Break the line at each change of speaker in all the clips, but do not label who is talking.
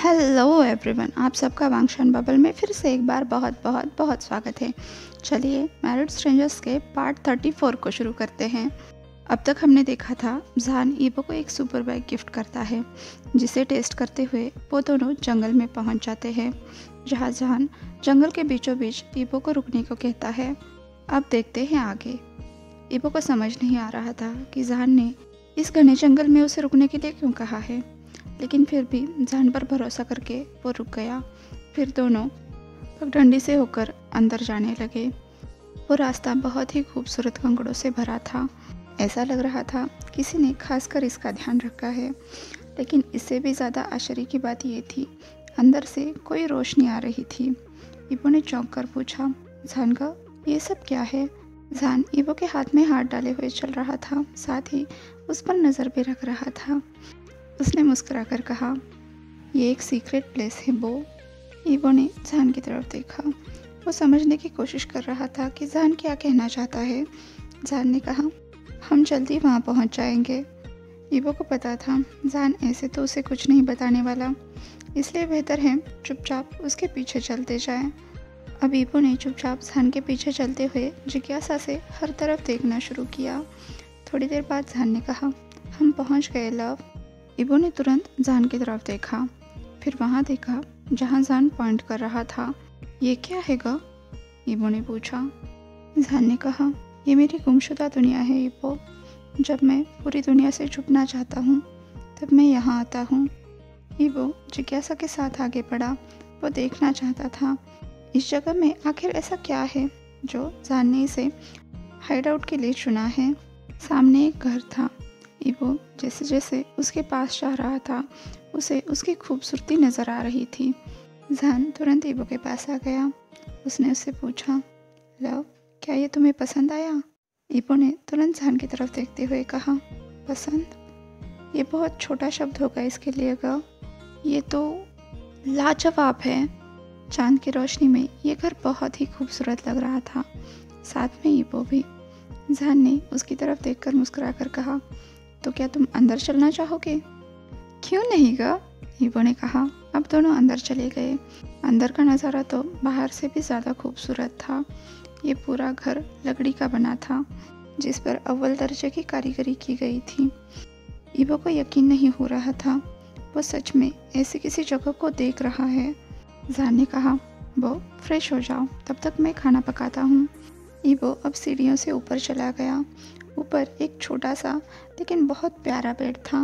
Hello everyone, आप सबका वांगशान bubble में फिर से एक बार बहुत बहुत बहुत स्वागत है। चलिए मैरिड स्ट्रेंजर्स के पार्ट 34 को शुरू करते हैं। अब तक हमने देखा था जहान ईबो को एक सुपर बाइक गिफ्ट करता है, जिसे टेस्ट करते हुए वो दोनों जंगल में पहुंच जाते हैं, जहां जहान जंगल के बीचों बीच ईबो को रुकने को कहता है। अब देखते हैं आगे। ईबो को समझ नहीं आ रहा था कि जहान ने इस घने जंगल में उसे रुकने के लिए क्यों कहा है, लेकिन फिर भी जान पर भरोसा करके वो रुक गया। फिर दोनों पगडंडी से होकर अंदर जाने लगे। वो रास्ता बहुत ही खूबसूरत कंकड़ों से भरा था। ऐसा लग रहा था किसी ने खासकर इसका ध्यान रखा है। लेकिन इससे भी ज़्यादा आश्चर्य की बात ये थी, अंदर से कोई रोशनी आ रही थी। ईबो ने चौंक कर पूछा, जान का ये सब क्या है? जान ईबो के हाथ में हाथ डाले हुए चल रहा था, साथ ही उस पर नज़र भी रख रहा था। उसने मुस्कुराकर कहा, ये एक सीक्रेट प्लेस है बो। ईबो ने जान की तरफ देखा। वो समझने की कोशिश कर रहा था कि जान क्या कहना चाहता है। जान ने कहा, हम जल्दी वहाँ पहुँच जाएंगे। ईबो को पता था जान ऐसे तो उसे कुछ नहीं बताने वाला, इसलिए बेहतर है चुपचाप उसके पीछे चलते जाएं। अब ईबो ने चुपचाप जान के पीछे चलते हुए जिज्ञासा से हर तरफ देखना शुरू किया। थोड़ी देर बाद जान ने कहा, हम पहुँच गए लव। ईबो ने तुरंत जान की तरफ देखा, फिर वहाँ देखा जहाँ जान पॉइंट कर रहा था। ये क्या है गा? ईबो ने पूछा। जान ने कहा, ये मेरी गुमशुदा दुनिया है ईबो। जब मैं पूरी दुनिया से छुपना चाहता हूँ तब मैं यहाँ आता हूँ। ईबो जिज्ञासा के साथ आगे बढ़ा। वो देखना चाहता था इस जगह में आखिर ऐसा क्या है जो जान ने इसे हाइड आउट के लिए चुना है। सामने एक घर था। ईबो जैसे जैसे उसके पास जा रहा था उसे उसकी खूबसूरती नज़र आ रही थी। जान तुरंत ईबो के पास आ गया। उसने उससे पूछा, लव क्या ये तुम्हें पसंद आया? ईबो ने तुरंत जान की तरफ देखते हुए कहा, पसंद? ये बहुत छोटा शब्द होगा इसके लिए गा। ये तो लाजवाब है। चांद की रोशनी में ये घर बहुत ही खूबसूरत लग रहा था, साथ में ईबो भी। जान ने उसकी तरफ देखकर मुस्कुराकर कहा, तो क्या तुम अंदर चलना चाहोगे? क्यों नहीं गा? ईबो ने कहा। अब दोनों अंदर चले गए। अंदर का नज़ारा तो बाहर से भी ज़्यादा खूबसूरत था। ये पूरा घर लकड़ी का बना था, जिस पर अव्वल दर्जे की कारीगरी की गई थी। ईबो को यकीन नहीं हो रहा था वो सच में ऐसी किसी जगह को देख रहा है। जान ने कहा, वो फ्रेश हो जाओ, तब तक मैं खाना पकाता हूँ। ईबो अब सीढ़ियों से ऊपर चला गया। ऊपर एक छोटा सा लेकिन बहुत प्यारा बेड था,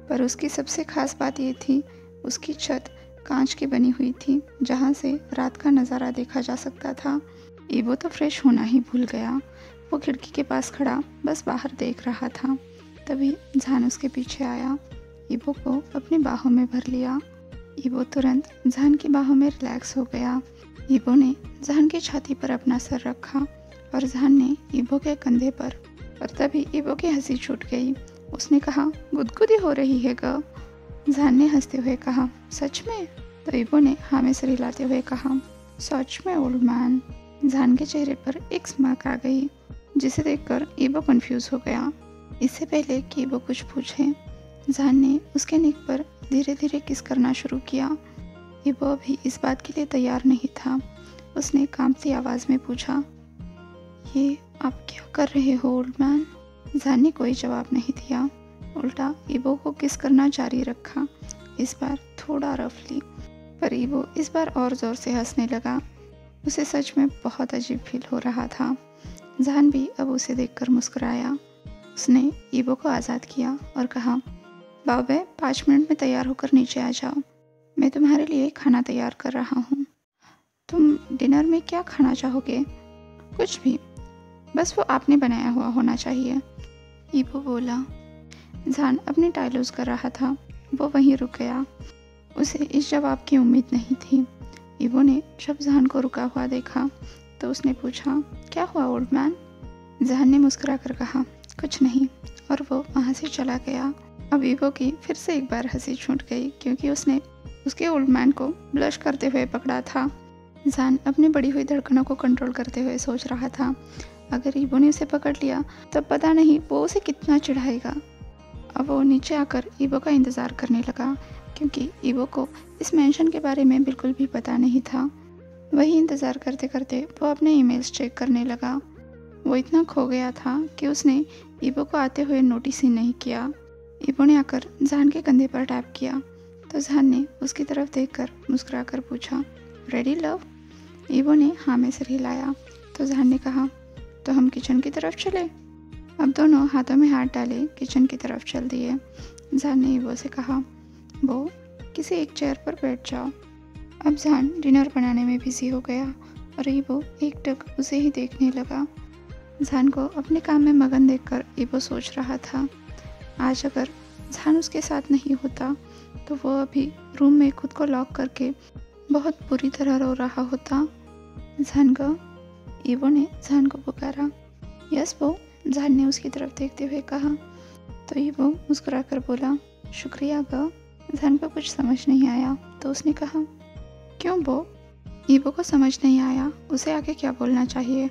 पर उसकी सबसे खास बात ये थी उसकी छत कांच की बनी हुई थी, जहाँ से रात का नज़ारा देखा जा सकता था। ईबो तो फ्रेश होना ही भूल गया। वो खिड़की के पास खड़ा बस बाहर देख रहा था। तभी जान उसके पीछे आया, ईबो को अपनी बाहों में भर लिया। ईबो तुरंत जान की बाहों में रिलैक्स हो गया। ईबो ने जान की छाती पर अपना सर रखा और जान ने ईबो के कंधे पर तभी ईबो की हंसी छूट गई। उसने कहा, गुदगुदी हो रही है गा? जान ने हंसते हुए कहा, सच में? तो ईबो ने हाँ में सर हिलाते हुए कहा, सच में ओल्ड मैन। जान के चेहरे पर एक स्माइल आ गई, जिसे देखकर ईबो कंफ्यूज हो गया। इससे पहले कि ईबो कुछ पूछे, जान ने उसके नेक पर धीरे धीरे किस करना शुरू किया। ईबो अभी इस बात के लिए तैयार नहीं था। उसने कांपती आवाज़ में पूछा, ये आप क्या कर रहे हो ओल्ड मैन? जान ने कोई जवाब नहीं दिया, उल्टा ईबो को किस करना जारी रखा, इस बार थोड़ा रफली। पर ईबो इस बार और ज़ोर से हंसने लगा। उसे सच में बहुत अजीब फील हो रहा था। जान भी अब उसे देखकर मुस्कुराया। उसने ईबो को आज़ाद किया और कहा, बाबे 5 मिनट में तैयार होकर नीचे आ जाओ, मैं तुम्हारे लिए खाना तैयार कर रहा हूँ। तुम डिनर में क्या खाना चाहोगे? कुछ भी, बस वो आपने बनाया हुआ होना चाहिए, ईबो बोला। जान अपनी टाई लूज कर रहा था। वो वहीं रुक गया। उसे इस जवाब की उम्मीद नहीं थी। ईबो ने जब जान को रुका हुआ देखा तो उसने पूछा, क्या हुआ ओल्ड मैन? जान ने मुस्कुराकर कहा, कुछ नहीं, और वो वहाँ से चला गया। अब ईबो की फिर से एक बार हंसी छूट गई, क्योंकि उसने उसके ओल्ड मैन को ब्लश करते हुए पकड़ा था। जान अपनी बढ़ी हुई धड़कनों को कंट्रोल करते हुए सोच रहा था, अगर ईबो ने उसे पकड़ लिया तब पता नहीं वो उसे कितना चिढ़ाएगा। अब वो नीचे आकर ईबो का इंतज़ार करने लगा। क्योंकि ईवो को इस मेंशन के बारे में बिल्कुल भी पता नहीं था। वही इंतज़ार करते करते वो अपने ईमेल्स चेक करने लगा। वो इतना खो गया था कि उसने ईवो को आते हुए नोटिस ही नहीं किया। ईवो ने आकर जहान के कंधे पर टैप किया तो जहान ने उसकी तरफ देखकर मुस्कुराकर पूछा, रेडी लव? ईवो ने हाँ में सिर हिलाया तो जहान ने कहा, तो हम किचन की तरफ चले। अब दोनों हाथों में हाथ डाले किचन की तरफ चल दिए। जहान ने ईवो से कहा, वो किसी एक चेयर पर बैठ जाओ। अब जहान डिनर बनाने में बिजी हो गया और ईवो एकटक उसे ही देखने लगा। जहान को अपने काम में मगन देखकर ईवो सोच रहा था, आज अगर जहान उसके साथ नहीं होता तो वो अभी रूम में खुद को लॉक करके बहुत बुरी तरह रो रहा होता। जहान को, ईवो ने जहान को पुकारा। यस वो, जहान ने उसकी तरफ देखते हुए कहा। तो ईवो मुस्कुराकर बोला, शुक्रिया ग। जहान को कुछ समझ नहीं आया तो उसने कहा, क्यों वो? ईवो को समझ नहीं आया उसे आगे क्या बोलना चाहिए।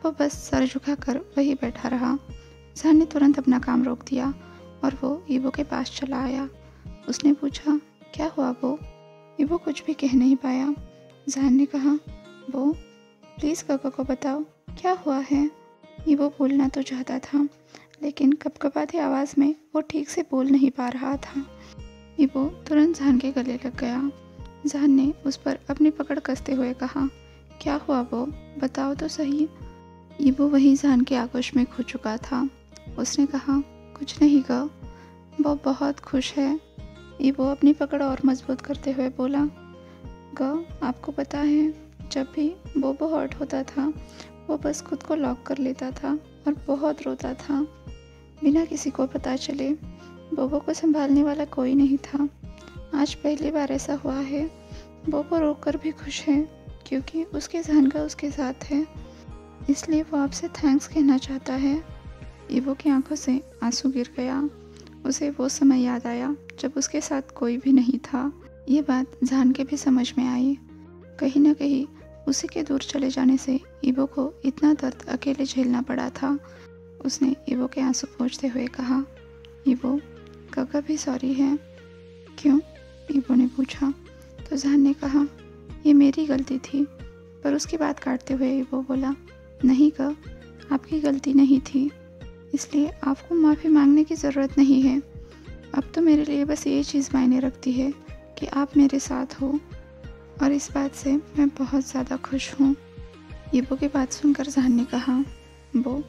वो बस सर झुकाकर वहीं बैठा रहा। जहान ने तुरंत अपना काम रोक दिया और वो ईवो के पास चला आया। उसने पूछा, क्या हुआ वो? ईवो कुछ भी कह नहीं पाया। जहान ने कहा, वो प्लीज़ काका को बताओ क्या हुआ है। ईवो बोलना तो चाहता था लेकिन कपकपाती आवाज़ में वो ठीक से बोल नहीं पा रहा था। ईवो तुरंत जहान के गले लग गया। जहान ने उस पर अपनी पकड़ कसते हुए कहा, क्या हुआ वो, बताओ तो सही। ईवो वही जहान के आगोश में खो चुका था। उसने कहा, कुछ नहीं ग, वो बहुत खुश है। ईवो अपनी पकड़ और मजबूत करते हुए बोला, ग आपको पता है जब भी बोबो हर्ट होता था वो बस खुद को लॉक कर लेता था और बहुत रोता था। बिना किसी को पता चले बोबो को संभालने वाला कोई नहीं था। आज पहली बार ऐसा हुआ है। बोबो रोकर भी खुश है क्योंकि उसके जहान का उसके साथ है, इसलिए वो आपसे थैंक्स कहना चाहता है। ईवो की आंखों से आंसू गिर गया। उसे वो समय याद आया जब उसके साथ कोई भी नहीं था। ये बात जहान के भी समझ में आई। कहीं ना कहीं उसी के दूर चले जाने से ईवो को इतना दर्द अकेले झेलना पड़ा था। उसने ईवो के आंसू पोंछते हुए कहा, ईवो काका भी सॉरी है। क्यों? ईवो ने पूछा। तो जहान ने कहा, ये मेरी गलती थी। पर उसकी बात काटते हुए ईवो बोला, नहीं का, आपकी गलती नहीं थी, इसलिए आपको माफ़ी मांगने की ज़रूरत नहीं है। अब तो मेरे लिए बस ये चीज़ मायने रखती है कि आप मेरे साथ हो और इस बात से मैं बहुत ज़्यादा खुश हूँ। ईवो की बात सुनकर जहान ने कहा, वो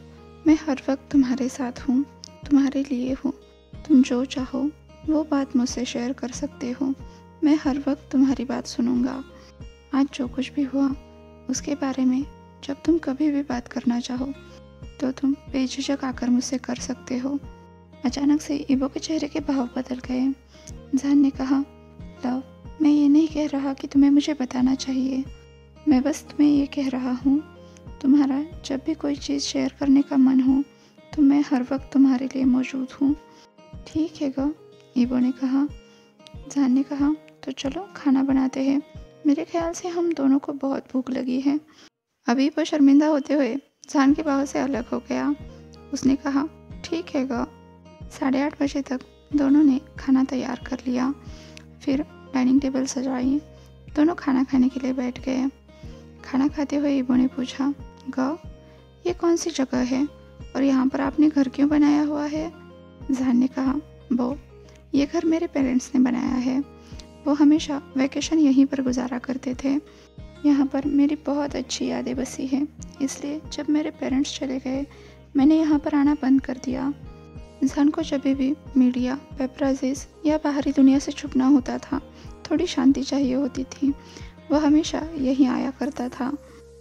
मैं हर वक्त तुम्हारे साथ हूँ, तुम्हारे लिए हूँ। तुम जो चाहो वो बात मुझसे शेयर कर सकते हो। मैं हर वक्त तुम्हारी बात सुनूंगा। आज जो कुछ भी हुआ उसके बारे में जब तुम कभी भी बात करना चाहो तो तुम बेझिझक आकर मुझसे कर सकते हो। अचानक से ईवो के चेहरे के भाव बदल गए। जहान ने कहा, लव, मैं ये नहीं कह रहा कि तुम्हें मुझे बताना चाहिए। मैं बस तुम्हें ये कह रहा हूँ, तुम्हारा जब भी कोई चीज़ शेयर करने का मन हो तो मैं हर वक्त तुम्हारे लिए मौजूद हूँ। ठीक है गा, ईवो ने कहा। जहान ने कहा, तो चलो खाना बनाते हैं। मेरे ख्याल से हम दोनों को बहुत भूख लगी है। अभी वो शर्मिंदा होते हुए जहान के बाहों से अलग हो गया। उसने कहा, ठीक है गा। 8:30 बजे तक दोनों ने खाना तैयार कर लिया। फिर डाइनिंग टेबल सजाई। दोनों खाना खाने के लिए बैठ गए। खाना खाते हुए ईवो ने पूछा, गा, ये कौन सी जगह है और यहाँ पर आपने घर क्यों बनाया हुआ है? जहान ने कहा, वो ये घर मेरे पेरेंट्स ने बनाया है। वो हमेशा वैकेशन यहीं पर गुजारा करते थे। यहाँ पर मेरी बहुत अच्छी यादें बसी हैं, इसलिए जब मेरे पेरेंट्स चले गए मैंने यहाँ पर आना बंद कर दिया। इंसान को जब भी मीडिया, पेपराजीज या बाहरी दुनिया से छुपना होता था, थोड़ी शांति चाहिए होती थी, वह हमेशा यहीं आया करता था।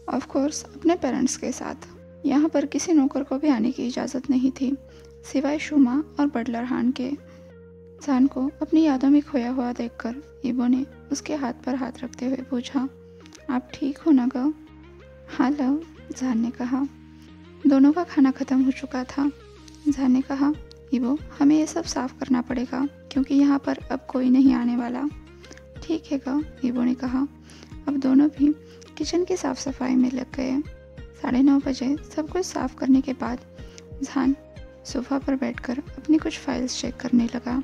ऑफ कोर्स अपने पेरेंट्स के साथ। यहाँ पर किसी नौकर को भी आने की इजाज़त नहीं थी सिवाय शुमा और बटलर हान के। जान को अपनी यादों में खोया हुआ देखकर ईवो ने उसके हाथ पर हाथ रखते हुए पूछा, आप ठीक हो ना गा? हाँ लव, जान ने कहा। दोनों का खाना ख़त्म हो चुका था। जान ने कहा, ईवो हमें ये सब साफ़ करना पड़ेगा क्योंकि यहाँ पर अब कोई नहीं आने वाला। ठीक है गा, ईवो ने कहा। अब दोनों भी किचन की साफ़ सफाई में लग गए। 9:30 बजे सब कुछ साफ़ करने के बाद जान सोफ़ा पर बैठकर अपनी कुछ फाइल्स चेक करने लगा।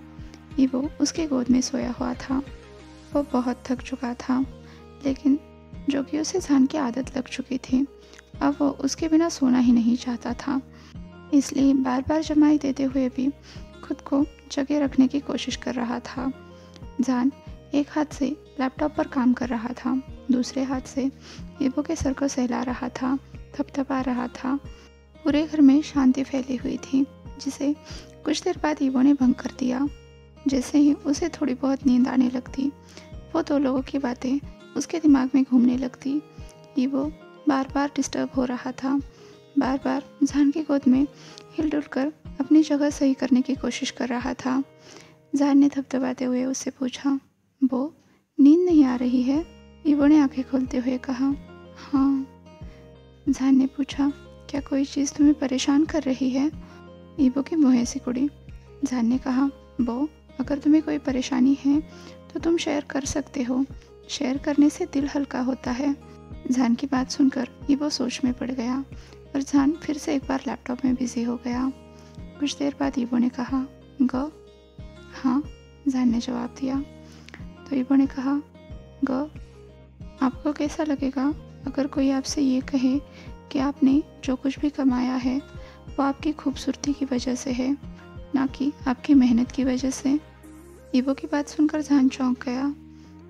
ईवो उसके गोद में सोया हुआ था। वो बहुत थक चुका था, लेकिन जो कि उसे जान की आदत लग चुकी थी, अब वो उसके बिना सोना ही नहीं चाहता था। इसलिए बार बार जमाई देते हुए भी खुद को जगह रखने की कोशिश कर रहा था। जान एक हाथ से लैपटॉप पर काम कर रहा था, दूसरे हाथ से ईवो के सर को सहला रहा था, थपथपा रहा था। पूरे घर में शांति फैली हुई थी, जिसे कुछ देर बाद ईवो ने भंग कर दिया। जैसे ही उसे थोड़ी बहुत नींद आने लगती, वो दो लोगों की बातें उसके दिमाग में घूमने लगती। ईवो बार बार डिस्टर्ब हो रहा था, बार बार जान की गोद में हिल-डुल कर अपनी जगह सही करने की कोशिश कर रहा था। जान ने थपथपाते हुए उससे पूछा, वो नींद नहीं आ रही है? ईवो ने आंखें खोलते हुए कहा, हाँ। जान ने पूछा, क्या कोई चीज़ तुम्हें परेशान कर रही है? ईवो की भौहें सिकुड़ी। जान ने कहा, वो अगर तुम्हें कोई परेशानी है तो तुम शेयर कर सकते हो, शेयर करने से दिल हल्का होता है। जान की बात सुनकर ईवो सोच में पड़ गया और जान फिर से एक बार लैपटॉप में बिजी हो गया। कुछ देर बाद ईवो ने कहा, ग? हाँ, जान ने जवाब दिया। तो ईवो ने कहा, ग, आपको कैसा लगेगा अगर कोई आपसे ये कहे कि आपने जो कुछ भी कमाया है वो आपकी खूबसूरती की वजह से है, ना कि आपकी मेहनत की वजह से? ईवो की बात सुनकर जान चौंक गया,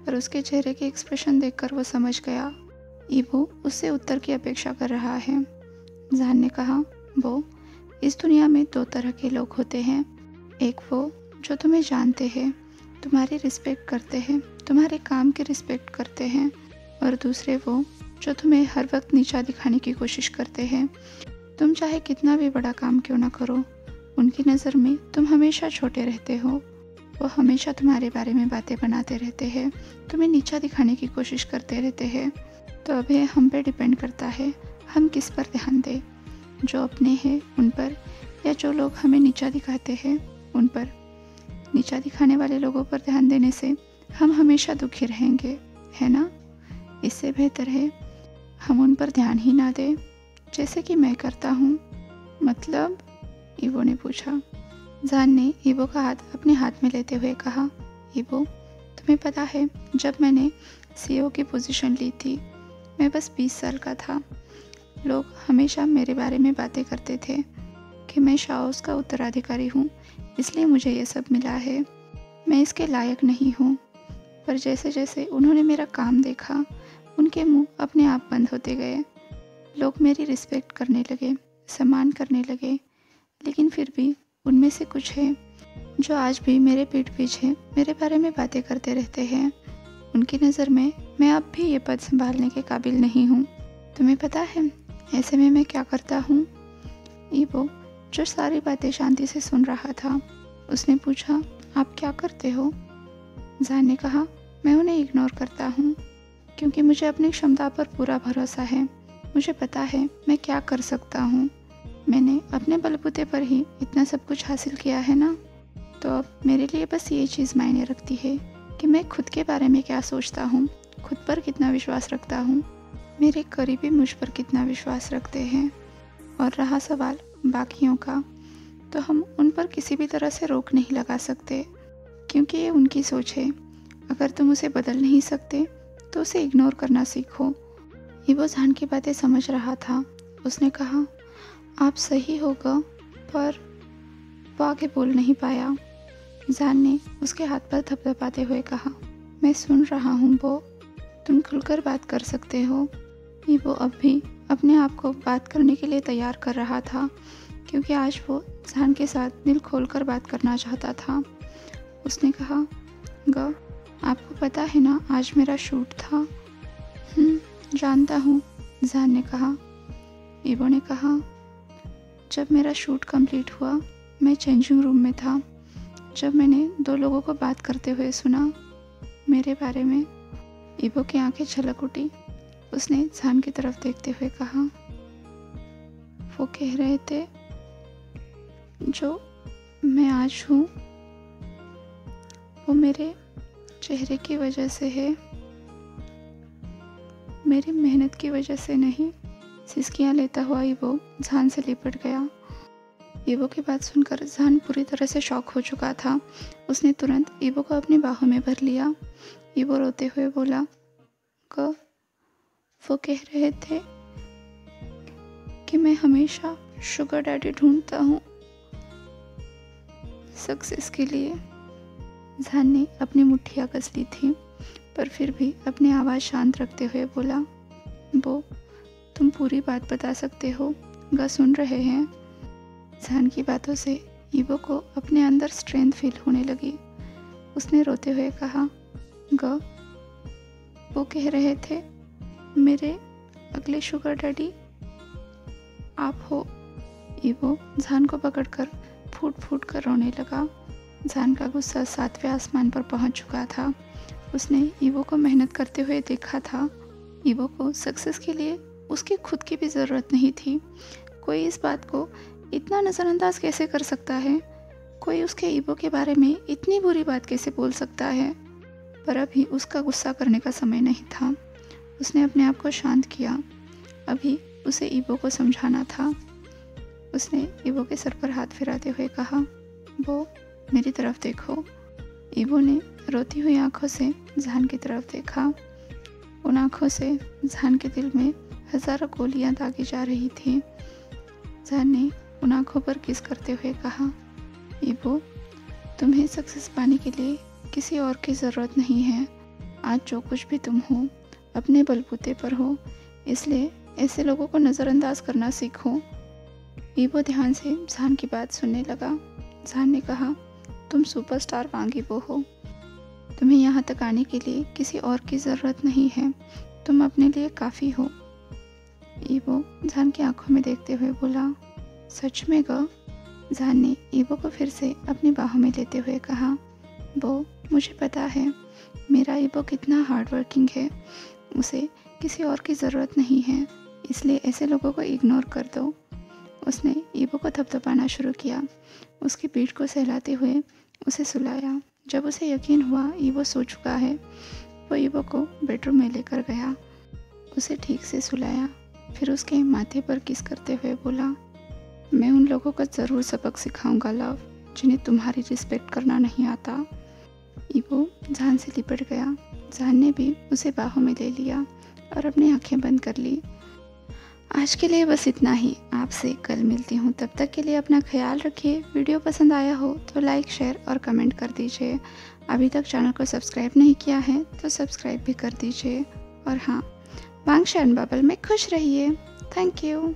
पर उसके चेहरे के एक्सप्रेशन देखकर वो समझ गया ईवो उससे उत्तर की अपेक्षा कर रहा है। जान ने कहा, वो इस दुनिया में दो तरह के लोग होते हैं। एक वो जो तुम्हें जानते हैं, तुम्हारी रिस्पेक्ट करते हैं, तुम्हारे काम की रिस्पेक्ट करते हैं, और दूसरे वो जो तुम्हें हर वक्त नीचा दिखाने की कोशिश करते हैं। तुम चाहे कितना भी बड़ा काम क्यों ना करो, उनकी नज़र में तुम हमेशा छोटे रहते हो। वो हमेशा तुम्हारे बारे में बातें बनाते रहते हैं, तुम्हें नीचा दिखाने की कोशिश करते रहते हैं। तो अब ये हम पे डिपेंड करता है हम किस पर ध्यान दें, जो अपने हैं उन पर, या जो लोग हमें नीचा दिखाते हैं उन पर। नीचा दिखाने वाले लोगों पर ध्यान देने से हम हमेशा दुखी रहेंगे, है ना? इससे बेहतर है हम उन पर ध्यान ही ना दें, जैसे कि मैं करता हूँ। मतलब? ईवो ने पूछा। जान ने ईवो का हाथ अपने हाथ में लेते हुए कहा, ईवो, तुम्हें पता है जब मैंने सीईओ की पोजीशन ली थी, मैं बस 20 साल का था। लोग हमेशा मेरे बारे में बातें करते थे कि मैं शाओस का उत्तराधिकारी हूँ, इसलिए मुझे ये सब मिला है, मैं इसके लायक नहीं हूँ। पर जैसे जैसे उन्होंने मेरा काम देखा, उनके मुंह अपने आप बंद होते गए। लोग मेरी रिस्पेक्ट करने लगे, सम्मान करने लगे, लेकिन फिर भी उनमें से कुछ है जो आज भी मेरे पीठ पीछे मेरे बारे में बातें करते रहते हैं। उनकी नज़र में मैं अब भी ये पद संभालने के काबिल नहीं हूँ। तुम्हें पता है ऐसे में मैं क्या करता हूँ? ईवो, जो सारी बातें शांति से सुन रहा था, उसने पूछा, आप क्या करते हो? जान ने कहा, मैं उन्हें इग्नोर करता हूँ, क्योंकि मुझे अपनी क्षमता पर पूरा भरोसा है। मुझे पता है मैं क्या कर सकता हूँ। मैंने अपने बलबूते पर ही इतना सब कुछ हासिल किया है ना, तो अब मेरे लिए बस ये चीज़ मायने रखती है कि मैं खुद के बारे में क्या सोचता हूँ, खुद पर कितना विश्वास रखता हूँ, मेरे करीबी मुझ पर कितना विश्वास रखते हैं। और रहा सवाल बाकियों का, तो हम उन पर किसी भी तरह से रोक नहीं लगा सकते, क्योंकि ये उनकी सोच है। अगर तुम उसे बदल नहीं सकते तो उसे इग्नोर करना सीखो। ईवो जान की बातें समझ रहा था। उसने कहा, आप सही होगा, पर वो आगे बोल नहीं पाया। जान ने उसके हाथ पर थपथपाते हुए कहा, मैं सुन रहा हूँ वो, तुम खुलकर बात कर सकते हो। ईवो अब भी अपने आप को बात करने के लिए तैयार कर रहा था, क्योंकि आज वो जान के साथ दिल खोलकर बात करना चाहता था। उसने कहा, ग, आपको पता है ना आज मेरा शूट था? जानता हूँ, जान ने कहा। ईवो ने कहा, जब मेरा शूट कंप्लीट हुआ, मैं चेंजिंग रूम में था, जब मैंने दो लोगों को बात करते हुए सुना मेरे बारे में। ईवो की आंखें छलक उठी। उसने जान की तरफ देखते हुए कहा, वो कह रहे थे जो मैं आज हूँ वो मेरे चेहरे की वजह से है, मेरी मेहनत की वजह से नहीं। सिसकियाँ लेता हुआ ईवो जान से लिपट गया। ईवो की बात सुनकर जहान पूरी तरह से शॉक हो चुका था। उसने तुरंत ईवो को अपनी बाहों में भर लिया। ईवो रोते हुए बोला, क वो कह रहे थे कि मैं हमेशा शुगर डैडी ढूंढता हूँ सक्सेस के लिए। जहान ने अपनी मुट्ठियाँ कस ली थी, पर फिर भी अपनी आवाज़ शांत रखते हुए बोला, वो तुम पूरी बात बता सकते हो, गा सुन रहे हैं। जहान की बातों से ईवो को अपने अंदर स्ट्रेंथ फील होने लगी। उसने रोते हुए कहा, ग वो कह रहे थे मेरे अगले शुगर डैडी आप हो। ईवो जहान को पकड़कर फूट फूट कर रोने लगा। जहान का गुस्सा 7वें आसमान पर पहुंच चुका था। उसने ईवो को मेहनत करते हुए देखा था। ईवो को सक्सेस के लिए उसकी खुद की भी ज़रूरत नहीं थी। कोई इस बात को इतना नज़रअंदाज कैसे कर सकता है? कोई उसके ईवो के बारे में इतनी बुरी बात कैसे बोल सकता है? पर अभी उसका गुस्सा करने का समय नहीं था। उसने अपने आप को शांत किया। अभी उसे ईवो को समझाना था। उसने ईवो के सर पर हाथ फिराते हुए कहा, वो मेरी तरफ देखो। ईवो ने रोती हुई आंखों से जहान की तरफ देखा। उन आंखों से जहान के दिल में हजारों गोलियां दागी जा रही थी। जहान ने उन आंखों पर किस करते हुए कहा, ईवो तुम्हें सक्सेस पाने के लिए किसी और की ज़रूरत नहीं है। आज जो कुछ भी तुम हो अपने बलबूते पर हो, इसलिए ऐसे लोगों को नज़रअंदाज करना सीखो। ईवो ध्यान से जहान की बात सुनने लगा। जहान ने कहा, तुम सुपरस्टार वांग ईवो हो। तुम्हें यहाँ तक आने के लिए किसी और की ज़रूरत नहीं है। तुम अपने लिए काफ़ी हो। ईवो जहान की आंखों में देखते हुए बोला, सच में ग? जहान ने ईवो को फिर से अपनी बाहों में लेते हुए कहा, वो मुझे पता है मेरा ईवो कितना हार्ड वर्किंग है। उसे किसी और की ज़रूरत नहीं है, इसलिए ऐसे लोगों को इग्नोर कर दो। उसने ईवो को थपथपाना शुरू किया। उसकी पीठ को सहलाते हुए उसे सुलाया। जब उसे यकीन हुआ ईवो सो चुका है, वो ईवो को बेडरूम में लेकर गया। उसे ठीक से सुलाया, फिर उसके माथे पर किस करते हुए बोला, मैं उन लोगों को ज़रूर सबक सिखाऊंगा लव, जिन्हें तुम्हारी रिस्पेक्ट करना नहीं आता। ईवो जहान से लिपट गया। जहान ने भी उसे बाहों में ले लिया और अपनी आंखें बंद कर ली। आज के लिए बस इतना ही। आपसे कल मिलती हूँ। तब तक के लिए अपना ख्याल रखिए। वीडियो पसंद आया हो तो लाइक, शेयर और कमेंट कर दीजिए। अभी तक चैनल को सब्सक्राइब नहीं किया है तो सब्सक्राइब भी कर दीजिए। और हाँ, वांग एंड बबल में खुश रहिए। Thank you.